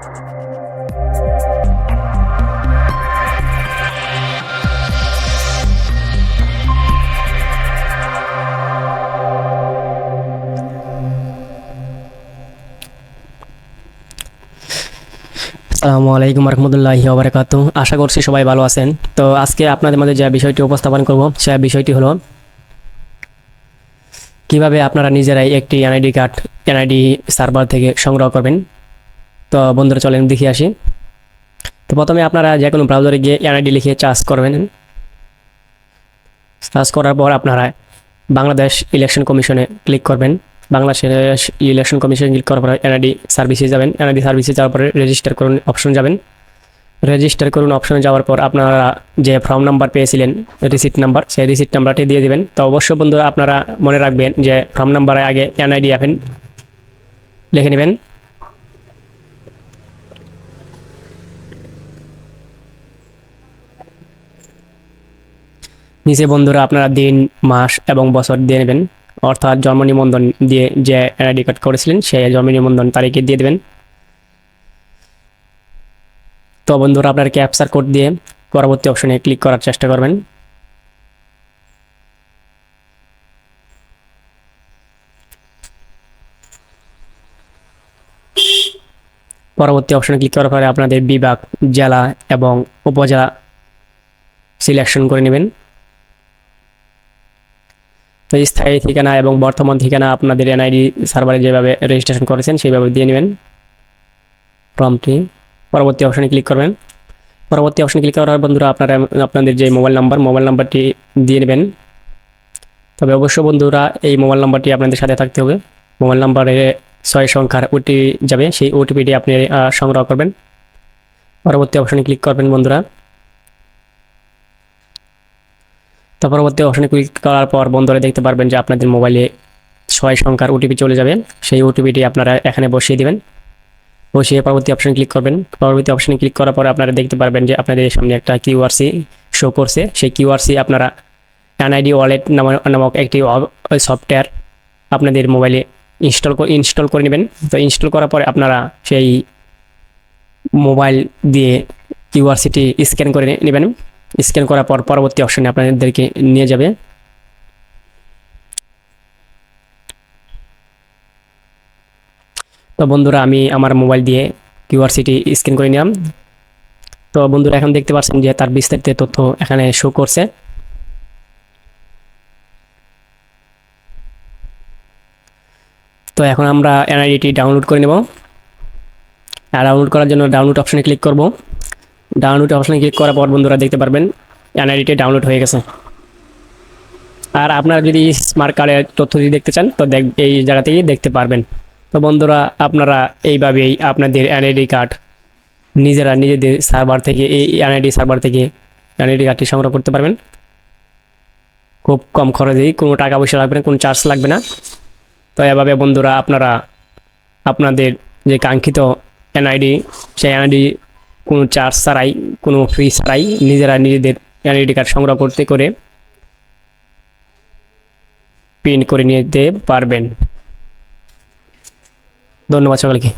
আসসালামু আলাইকুম রহমতুল্লাহি ওয়া বারাকাতুহু। আশা করছি সবাই ভালো আছেন। তো আজকে আপনাদের মাঝে যে বিষয়টি উপস্থাপন করব সে বিষয়টি হলো কিভাবে আপনারা নিজেরাই একটি এনআইডি কার্ড এনআইডি সার্ভার থেকে সংগ্রহ করবেন। তো বন্ধুরা চলেন দেখে আসি। তো প্রথমে আপনারা যে কোনো ব্রাউজারে গিয়ে এনআইডি লিখে সার্চ করবেন। সার্চ করার পর আপনারা বাংলাদেশ ইলেকশন কমিশনে ক্লিক করবেন। বাংলাদেশ ইলেকশন কমিশনে ক্লিক করার পর এনআইডি সার্ভিসে যাবেন। এনআইডি সার্ভিসে যাওয়ার পরে রেজিস্টার করুন অপশন যাবেন। রেজিস্টার করুন অপশনে যাওয়ার পর আপনারা যে ফর্ম নাম্বার পেয়েছিলেন রিসিট নাম্বার, সেই রিসিট নাম্বারটি দিয়ে দেবেন। তো অবশ্যই বন্ধুরা আপনারা মনে রাখবেন যে ফর্ম নাম্বারের আগে এনআইডি আপনি লিখে নেবেন। নিচে বন্ধুরা আপনারা দিন, মাস এবং বছর দিয়ে নেবেন, অর্থাৎ জন্ম নিবন্ধন দিয়ে যে এনআইডি কার্ড করেছিলেন সেই জন্ম নিবন্ধন তারিখে দিয়ে দেবেন। তো বন্ধুরা আপনার ক্যাপচার কোড দিয়ে পরবর্তী অপশনে ক্লিক করার চেষ্টা করবেন। পরবর্তী অপশনে ক্লিক করার পরে আপনাদের বিভাগ, জেলা এবং উপজেলা সিলেকশন করে নেবেন। তো স্থায়ী ঠিকানা এবং বর্তমান ঠিকানা আপনাদের এনআইডি সার্ভারে যেভাবে রেজিস্ট্রেশন করেছেন সেইভাবে দিয়ে নেবেন ফর্মটি। পরবর্তী অপশনে ক্লিক করবেন। পরবর্তী অপশনে ক্লিক করার বন্ধুরা আপনারা আপনাদের যে মোবাইল নাম্বারটি দিয়ে নেবেন। তবে অবশ্যই বন্ধুরা এই মোবাইল নাম্বারটি আপনাদের সাথে থাকতে হবে। মোবাইল নাম্বারে 6 সংখ্যার ওটিপি যাবে, সেই ওটিপিটি আপনি সংগ্রহ করবেন। পরবর্তী অপশনে ক্লিক করবেন বন্ধুরা। তো পরবর্তী অপশনে ক্লিক করার পর বন্ধুরা দেখতে পারবেন যে আপনাদের মোবাইলে 6 সংখ্যার ওটিপি চলে যাবে। সেই ওটিপিটি আপনারা এখানে বসিয়ে দেবেন। বসিয়ে পরবর্তী অপশনে ক্লিক করবেন। পরবর্তী অপশনে ক্লিক করার পরে আপনারা দেখতে পারবেন যে আপনাদের সামনে একটা কিউআরসি শো করছে। সেই কিউআরসি আপনারা এনআইডি ওয়ালেট নামক একটি সফটওয়্যার আপনাদের মোবাইলে ইনস্টল করে নেবেন। তো ইনস্টল করার পরে আপনারা সেই মোবাইল দিয়ে কিউআরসিটি স্ক্যান করে নেবেন। স্ক্যান করার পর পরবর্তী অপশনে আপনাদেরকে নিয়ে যাবে। তো বন্ধুরা আমি আমার মোবাইল দিয়ে কিউআরসিটি স্ক্যান করে নিলাম। তো বন্ধুরা এখন দেখতে পাচ্ছেন যে তার বিস্তারিত তথ্য এখানে শো করছে। তো এখন আমরা এনআইডিটি ডাউনলোড করে নেব। ডাউনলোড করার জন্য ডাউনলোড অপশনে ক্লিক করব। ডাউনলোড অপশনে ক্লিক করার পর বন্ধুরা দেখতে পারবেন এনআইডিটি ডাউনলোড হয়ে গেছে। আর আপনারা যদি স্মার্ট কার্ডের তথ্য যদি দেখতে চান তো এই জায়গা থেকেই দেখতে পারবেন। তো বন্ধুরা আপনারা এইভাবেই আপনাদের এনআইডি কার্ড নিজেদের সার্ভার থেকে এই এনআইডি সার্ভার থেকে এনআইডি কার্ডটি সংগ্রহ করতে পারবেন খুব কম খরচেই। কোনো টাকা পয়সা লাগবে না, কোনো চার্জ লাগবে না। তো এভাবে বন্ধুরা আপনারা আপনাদের যে কাঙ্ক্ষিত এনআইডি সেই এনআইডি কোনো চার্জ ছাড়াই, কোনো ফি ছাড়াই নিজেদের এনআইডি কার্ড সংগ্রহ করে প্রিন্ট করে নিতে পারবেন। ধন্যবাদ সকলকে।